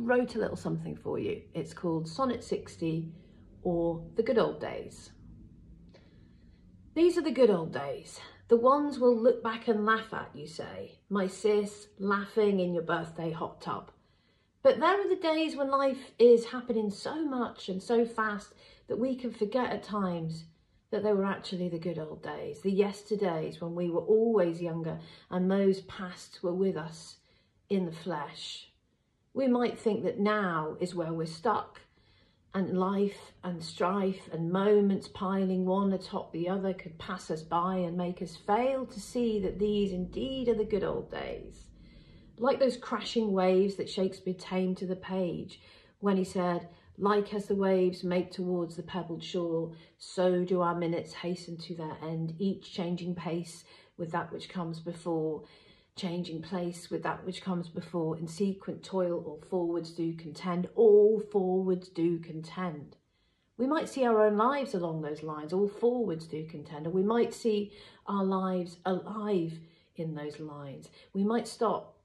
wrote a little something for you. It's called Sonnet 60, or The Good Old Days. These are the good old days, the ones we'll look back and laugh at, you say, my sis, laughing in your birthday hot tub. But there are the days when life is happening so much and so fast that we can forget at times that they were actually the good old days, the yesterdays when we were always younger and those past were with us in the flesh. We might think that now is where we're stuck, and life and strife and moments piling one atop the other could pass us by and make us fail to see that these indeed are the good old days. Like those crashing waves that Shakespeare tamed to the page when he said, like as the waves make towards the pebbled shore, so do our minutes hasten to their end, each changing pace with that which comes before, changing place with that which comes before, in sequent toil all forwards do contend, all forwards do contend. We might see our own lives along those lines, all forwards do contend, or we might see our lives alive in those lines. We might stop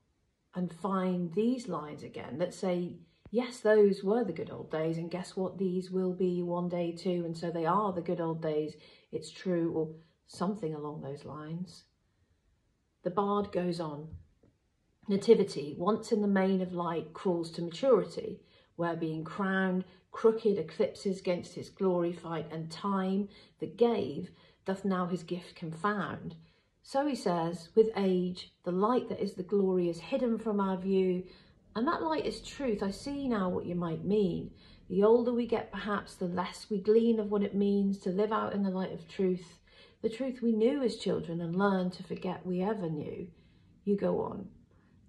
and find these lines again that say, yes, those were the good old days, and guess what, these will be one day too, and so they are the good old days, it's true, or something along those lines. The bard goes on. Nativity, once in the main of light, crawls to maturity, where being crowned, crooked eclipses against his glory fight, and time that gave doth now his gift confound. So he says, with age, the light that is the glory is hidden from our view, and that light is truth. I see now what you might mean. The older we get, perhaps, the less we glean of what it means to live out in the light of truth, the truth we knew as children and learned to forget we ever knew. You go on.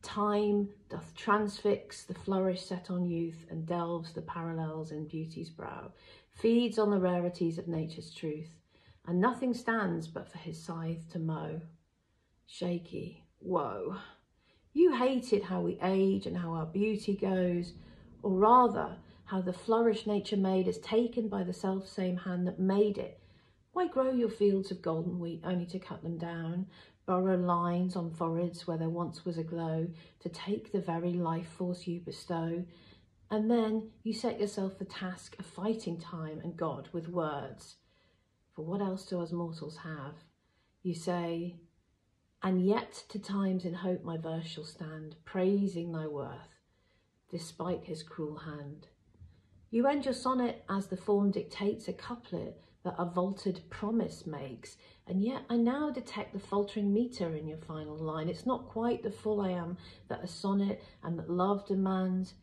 Time doth transfix the flourish set on youth and delves the parallels in beauty's brow, feeds on the rarities of nature's truth, and nothing stands but for his scythe to mow. Shaky, woe. You hated how we age and how our beauty goes, or rather, how the flourish nature made is taken by the self-same hand that made it. Why grow your fields of golden wheat only to cut them down, burrow lines on foreheads where there once was a glow, to take the very life force you bestow? And then you set yourself the task of fighting time and God with words. For what else do us mortals have? You say, and yet to times in hope my verse shall stand, praising thy worth, despite his cruel hand. You end your sonnet as the form dictates a couplet that a vaulted promise makes, and yet I now detect the faltering meter in your final line. It's not quite the full I am that a sonnet and that love demands,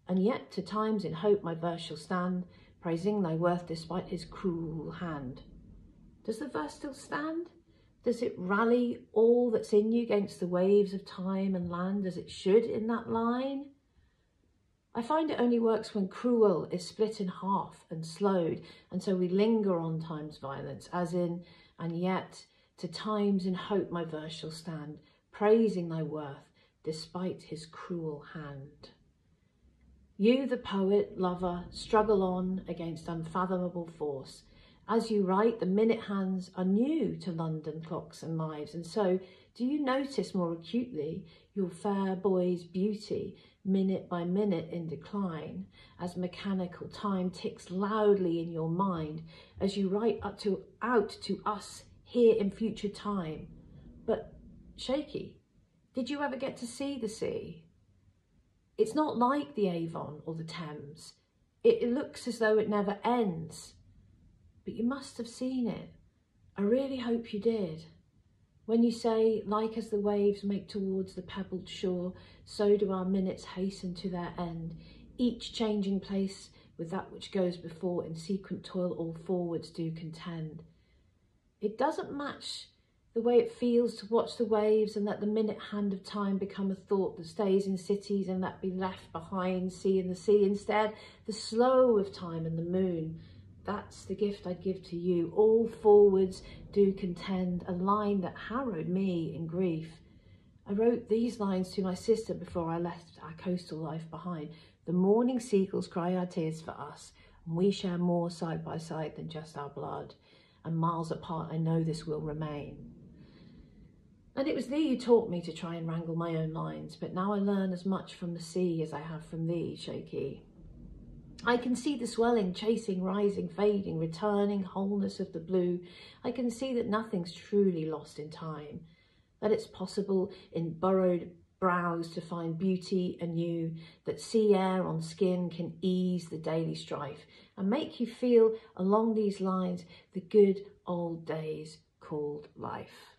and yet to times in hope my verse shall stand, praising thy worth despite his cruel hand. Does the verse still stand? Does it rally all that's in you against the waves of time and land as it should in that line? I find it only works when cruel is split in half and slowed, and so we linger on time's violence, as in, and yet to times in hope my verse shall stand, praising thy worth despite his cruel hand. You, the poet, lover, struggle on against unfathomable force. As you write, the minute hands are new to London clocks and lives, and so do you notice more acutely your fair boy's beauty, minute by minute in decline, as mechanical time ticks loudly in your mind, as you write out to us here in future time. But, Shaky, did you ever get to see the sea? It's not like the Avon or the Thames. It looks as though it never ends. But you must have seen it. I really hope you did. When you say, like as the waves make towards the pebbled shore, so do our minutes hasten to their end, each changing place with that which goes before, in sequent toil all forwards do contend. It doesn't match the way it feels to watch the waves and let the minute hand of time become a thought that stays in cities and that be left behind, sea and the sea. Instead, the slow of time and the moon, that's the gift I'd give to you. All forwards do contend, a line that harrowed me in grief. I wrote these lines to my sister before I left our coastal life behind. The morning seagulls cry our tears for us, and we share more side by side than just our blood. And miles apart, I know this will remain. And it was thee who taught me to try and wrangle my own lines, but now I learn as much from the sea as I have from thee, Shaky. I can see the swelling, chasing, rising, fading, returning wholeness of the blue. I can see that nothing's truly lost in time, that it's possible in burrowed brows to find beauty anew, that sea air on skin can ease the daily strife and make you feel along these lines the good old days called life.